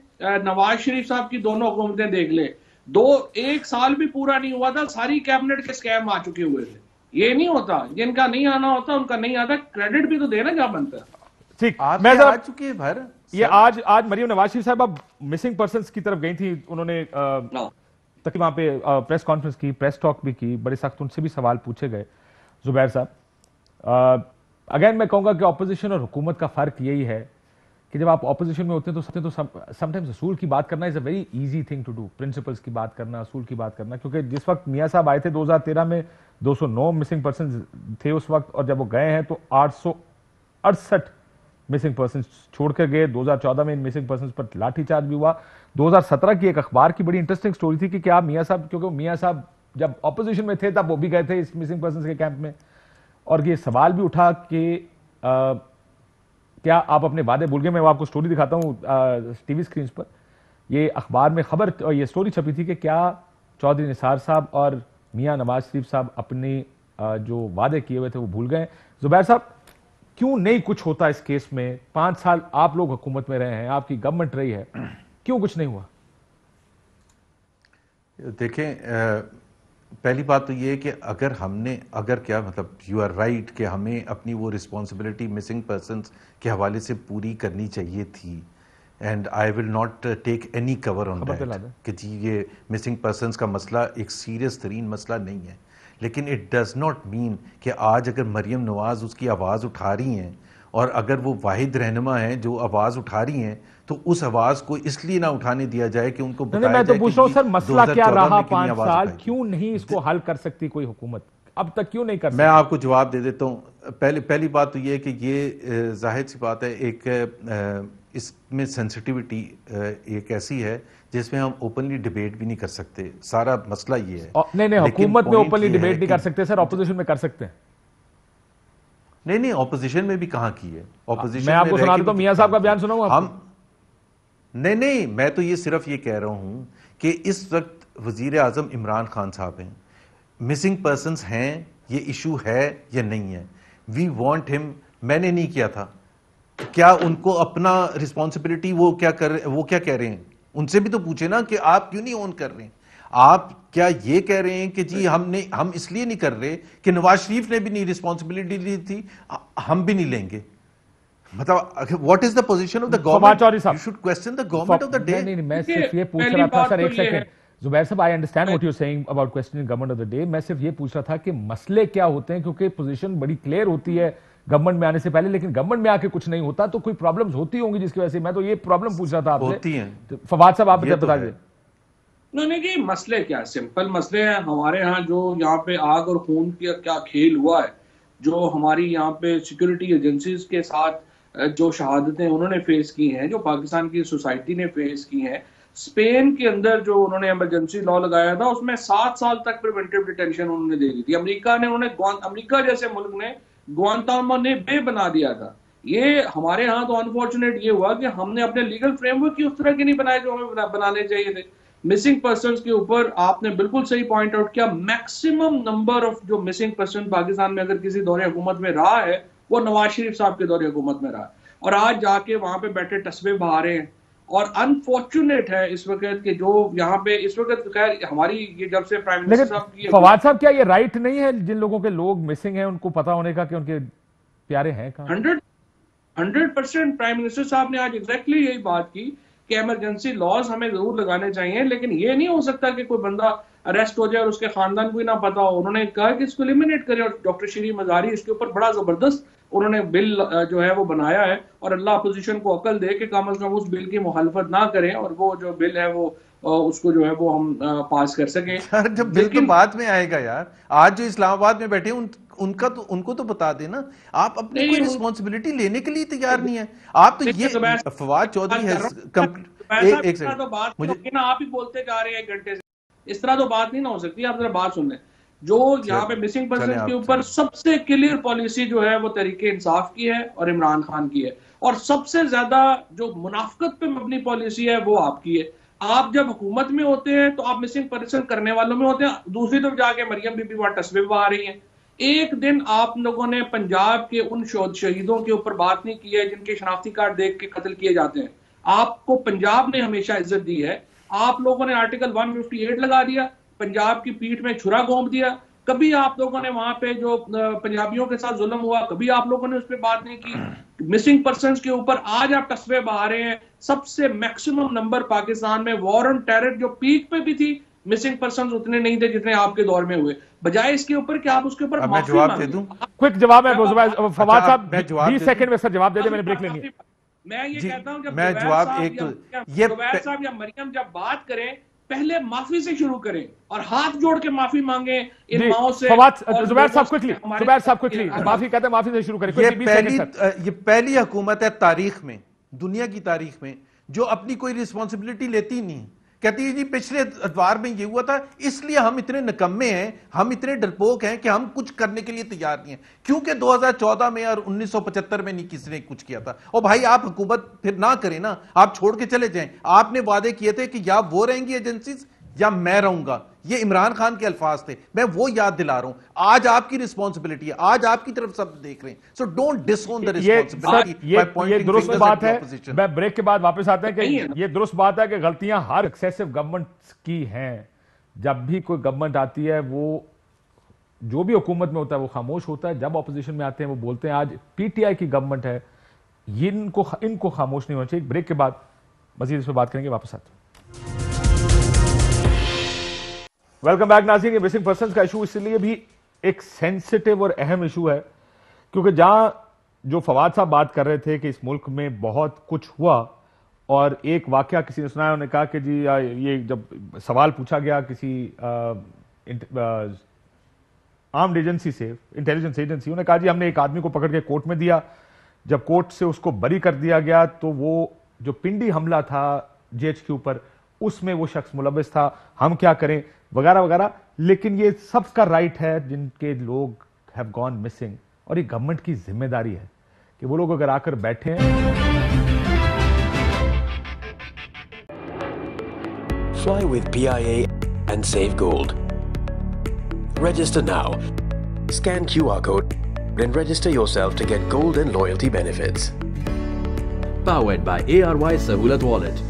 نواز شریف صاحب کی دونوں حکومتیں دیکھ لیں, 1 سال بھی پورا نہیں ہوا تھا ساری کیبنٹ کے سکیم آ چکے ہوئے تھے. یہ نہیں ہوتا, جن کا نہیں آنا ہوتا ان کا نہیں آتا, کریڈٹ بھی تو دینا جہاں بنتا ہے. ٹھیک, میں آ چکی ہے بھر یہ آج مریم نواز شریف صاحب اب مسنگ پرسنز کی طرف گئی تھی, انہوں نے تقریباً وہاں پہ پریس کانفرنس کی, پریس ٹاک بھی کی, بڑے سخت ان سے بھی سوال پوچھے گئے. زبیر صاحب اگین میں کہوں گا کہ اپوزیشن اور حکومت کا فرق یہی ہے کہ جب آپ اپوزیشن میں ہوتے ہیں تو سم ٹائمز اصول کی بات کرنا is a very easy thing to do, principles کی بات کرنا, اصول کی بات کرنا, کیونکہ جس وقت میاں صاحب آئے تھے 2013 میں 209 مسنگ پرسنز تھے اس وقت, اور جب وہ گئے ہیں تو 868 مسنگ پرسنز چھوڑ کر گئے. 2014 میں ان مسنگ پرسنز پر لاٹھی چارج بھی ہوا. 2017 کی ایک اخبار کی بڑی انٹرسٹنگ سٹوری تھی کہ کیا میاں صاحب, کیونکہ میاں صاحب جب اپوزیشن میں تھے تب وہ بھی گئے تھے اس مسنگ پرسنز کے کیمپ میں, اور یہ سوال بھی اٹھا کہ کیا آپ اپنے وعدے بھول گئے. میں آپ کو سٹوری دکھاتا ہوں ٹی وی سکرینز پر. یہ اخبار میں خبر, یہ سٹوری چھپی تھی کہ کیا چودھری نثار صاحب اور میاں نواز شریف صاحب اپنے جو وعدے کیے ہوئے تھے وہ بھول گئے. زبیر صاحب کیوں نہیں کچھ ہوتا اس کیس میں؟ 5 سال آپ لوگ حکومت میں رہے ہیں, آپ کی گورنمنٹ رہی ہے, کیوں کچھ نہیں ہوا؟ دیکھیں, پہلی بات تو یہ کہ اگر کیا مطلب یو آر رائٹ کہ ہمیں اپنی وہ رسپانسبلٹی مسنگ پرسنز کے حوالے سے پوری کرنی چاہیے تھی, and I will not take any cover on that کہ جی یہ مسنگ پرسنز کا مسئلہ ایک سیریس ترین مسئلہ نہیں ہے. لیکن اٹ ڈز ناٹ مین کہ آج اگر مریم نواز اس کی آواز اٹھا رہی ہیں, اور اگر وہ واحد رہنما ہیں جو آواز اٹھا رہی ہیں, تو اس آواز کو اس لیے نہ اٹھانے دیا جائے کہ ان کو بتایا جائے. میں تو پوچھ رہا ہوں سر, مسئلہ کیا رہا 5 سال, کیوں نہیں اس کو حل کر سکتی کوئی حکومت اب تک, کیوں نہیں کر سکتی؟ میں آپ کو جواب دے دیتا ہوں. پہلی بات تو یہ کہ یہ ظاہر سی بات ہے, ایک اس میں سینسٹیوٹی ایک ایسی ہے جس میں ہم اوپنلی ڈیبیٹ بھی نہیں کر سکتے. سارا مسئلہ یہ ہے. نہیں, حکومت میں اوپنلی ڈیبیٹ نہیں کر سکتے سر, اپوزیشن میں کر سکتے ہیں. نہیں, اپوزیشن میں بھی کہاں کی ہے. اپوزیشن میں آپ کو سنا دیتا ہوں, میاں صاحب کا بیان سناؤں آپ. نہیں, میں تو یہ صرف یہ کہہ رہا ہوں کہ اس وقت وزیر اعظم عمران خان صاحب ہیں, مسنگ پرسنز ہیں, یہ ایشو ہے یا نہیں ہے, وی وانٹ ہم. میں نے نہیں کیا تھا, کیا ان کو اپنا رسپانسبلٹی وہ کیا کہہ رہے ہیں, ان سے بھی تو پوچھے نا کہ آپ کیوں نہیں اون کر رہے ہیں. آپ کیا یہ کہہ رہے ہیں کہ جی ہم اس لیے نہیں کر رہے کہ نواز شریف نے بھی نہیں رسپانسبلٹی لی تھی, ہم بھی نہیں لیں گے. مطلب what is the position of the government? You should question the government of the day. نہیں, میں صرف یہ پوچھ رہا تھا سر, ایک سیکنڈ زبیر صاحب, I understand what you are saying about questioning government of the day. میں صرف یہ پوچھ رہا تھا کہ مسئلے کیا ہوتے ہیں, کیونکہ پوزیشن بڑی کلیئر ہوتی ہے گورنمنٹ میں آنے سے پہلے, لیکن گورنمنٹ میں آ کے کچھ نہیں ہوتا تو کوئی پرابلمز ہوتی ہوں گی جس کی وجہ سے. میں تو یہ پرابلم پوچھ رہا تھا آپ سے. ہوتی ہیں. فواد صاحب آپ بتا دیجیے. نہیں کہ مسئلے کیا, سمپل مسئلے ہیں ہمارے ہاں. جو یہاں پہ آگ اور خون کا کیا کھیل ہوا ہے, جو ہماری یہاں پہ سیکورٹی ایجنسیز کے ساتھ جو شہادتیں انہوں نے فیس کی ہیں, جو پاکستان کی سوسائٹی نے فیس کی ہیں. اسپین کے اندر جو انہوں نے ایمرجنسی لا لگایا تھا اس میں 7 سال تک پریونٹیو ڈیٹینشن انہوں نے دے دی تھی. امریکہ جیسے ملک نے گوانتانامو نے بے بنا دیا تھا. یہ ہمارے ہاں تو انفارچونیٹ یہ ہوا کہ ہم نے اپنے لیگل فریم ورک کی اس طرح کے نہیں بنائے جو ہمیں بنانے چاہیے تھے. مسنگ پرسنز کے اوپر آپ نے بالکل صحیح پوائنٹ آؤٹ کیا, میکسیمم نمبر آف جو مسنگ پرسن پاکستان میں اگر کسی دور حکومت میں رہا ہے وہ نواز شریف صاحب کے دور حکومت میں رہا ہے. اور آج جا کے وہاں پہ بیٹھے ٹسبے بہا رہے ہیں, اور انفارچونیٹ ہے اس وقت کہ جو یہاں پہ اس وقت خیر ہماری یہ جب سے پرائم منسٹر صاحب کی فواد صاحب کیا یہ رائٹ نہیں ہے جن لوگوں کے لوگ مسنگ ہیں ان کو پتا ہونے کا کہ ان کے پیارے ہیں کہاں؟ 100% پرائم منسٹر صاحب نے آج ایگزیکٹلی یہی بات کی کہ ایمرجنسی لاز ہمیں ضرور لگانے چاہیے، لیکن یہ نہیں ہو سکتا کہ کوئی بندہ اریسٹ ہو جائے اور اس کے خاندان کو ہی نہ پتا ہو. انہوں نے کہا کہ اس کو ایلیمینیٹ کریں، اور ڈاکٹر شیری مزاری اس کے اوپر بڑا زبردست انہوں نے بل جو ہے وہ بنایا ہے، اور اللہ اپوزیشن کو عقل دے کہ کم از کم اس بل کی مخالفت نہ کریں اور وہ جو بل ہے وہ اس کو جو ہے وہ ہم پاس کر سکیں. جب بل تو بعد میں آئے گا یار، آج جو اسلام آباد میں بیٹھے ان کو تو بتا دینا، آپ اپنی کوئی رسپانسبلٹی لینے کے لیے تیار نہیں ہے. آپ تو یہ فواد چودھری ایک سیکنڈ آپ ہی بولتے جا رہے ہیں 1 گھنٹے سے، اس طرح تو بات نہیں نہ ہو سکتی. آپ ذرا بات سن لیں. جو یہاں پہ مسنگ پرسنز کے اوپر سب سے کلیئر پالیسی جو ہے وہ تحریک انصاف کی ہے اور عمران خان کی ہے، اور سب سے زیادہ جو منافقت پہ مبنی پالیسی ہے وہ آپ کی ہے. آپ جب حکومت میں ہوتے ہیں تو آپ مسنگ پرسن کرنے والوں میں ہوتے ہیں، دوسری طرف جا کے مریم بی بی وہاں تصویر بہا رہی ہیں. ایک دن آپ لوگوں نے پنجاب کے ان شہیدوں کے اوپر بات نہیں کی ہے جن کے شناختی کارڈ دیکھ کے قتل کیے جاتے ہیں. آپ کو پنجاب نے ہمیشہ عزت دی ہے. آپ لوگوں نے آرٹیکل 158 لگا دیا، پنجاب کی پیٹھ میں چھرا گھونپ دیا. کبھی آپ لوگوں نے وہاں پہ جو پنجابیوں کے ساتھ ظلم ہوا کبھی آپ لوگوں نے اس پہ بات نہیں کی. مسنگ پرسنز کے اوپر آج آپ تصویر بہا رہے ہیں. سب سے میکسیمم نمبر پاکستان میں وار آن ٹیرر جو پیک پہ بھی تھی، مسنگ پرسنز اتنے نہیں تھے جتنے آپ کے دور میں ہوئے. بجائے اس کے اوپر کہ آپ اس کے اوپر معافی مانگیں. کوئک جواب ہے فواد صاحب، 20 سیکنڈ میں سر جواب دے دیں، میں نے بریک لینی ہے. میں یہ کہتا ہوں جب زبیر صاحب یا مریم جب بات کریں پہلے معافی سے شروع کریں اور ہاتھ جوڑ کے معافی مانگیں ان ماؤں سے. زبیر صاحب کوئکلی معافی کہتے ہیں، معافی سے شروع کریں. یہ پہلی حکومت ہے تاریخ میں، دنیا کی تاریخ میں، جو اپنی کوئی رسپانسبلٹی لیتی نہیں، کہتی ہے جی پچھلے ادوار میں یہ ہوا تھا اس لیے ہم اتنے نکمے ہیں، ہم اتنے ڈرپوک ہیں کہ ہم کچھ کرنے کے لیے تیار نہیں ہیں، کیونکہ 2014 میں اور 1975 میں نہیں کسی نے کچھ کیا تھا. اور بھائی آپ حکومت پھر نہ کریں نا، آپ چھوڑ کے چلے جائیں. آپ نے وعدے کیے تھے کہ یا وہ رہیں گی ایجنسیز یا میں رہوں گا، یہ عمران خان کے الفاظ تھے، میں وہ یاد دلا رہا ہوں. آج آپ کی رسپانسبلٹی ہے، آج آپ کی طرف سب دیکھ رہے ہیں. So don't disown the responsibility. یہ درست بات ہے. میں بریک کے بعد واپس آتے ہیں کہ یہ درست بات ہے کہ غلطیاں ہر سکسیسو گورنمنٹ کی ہیں. جب بھی کوئی گورنمنٹ آتی ہے وہ جو بھی حکومت میں ہوتا ہے وہ خاموش ہوتا ہے، جب اپوزیشن میں آتے ہیں وہ بولتے ہیں. آج پی ٹی آئی کی گورنمنٹ ہے، ان کو خاموش نہیں ہونا چاہیے. بریک کے بعد مزید اس پہ بات کریں گے. واپس آتے ہیں. ویلکم بیک ناظرین. یہ مسنگ پرسنز کا ایشو اس لیے بھی ایک سینسٹیو اور اہم ایشو ہے کیونکہ جہاں جو فواد صاحب بات کر رہے تھے کہ اس ملک میں بہت کچھ ہوا، اور ایک واقعہ کسی نے سنایا، انہوں نے کہا کہ جی یہ جب سوال پوچھا گیا کسی آرمڈ ایجنسی سے، انٹیلیجنس ایجنسی، انہوں نے کہا جی ہم نے ایک آدمی کو پکڑ کے کورٹ میں دیا، جب کورٹ سے اس کو بری کر دیا گیا تو وہ جو پنڈی حملہ تھا جے ایچ کے اوپر اس میں وہ شخص ملوث تھا، ہم کیا کریں وغیرہ وغیرہ. لیکن یہ سب کا رائٹ ہے جن کے لوگ ہیو گون مسنگ، اور یہ گورنمنٹ کی ذمہ داری ہے کہ وہ لوگ اگر آ کر بیٹھے ہیں. Fly with PIA and save gold. Register now. Scan QR code and register yourself to get gold and loyalty benefits. Powered by ARY Sahulat Wallet.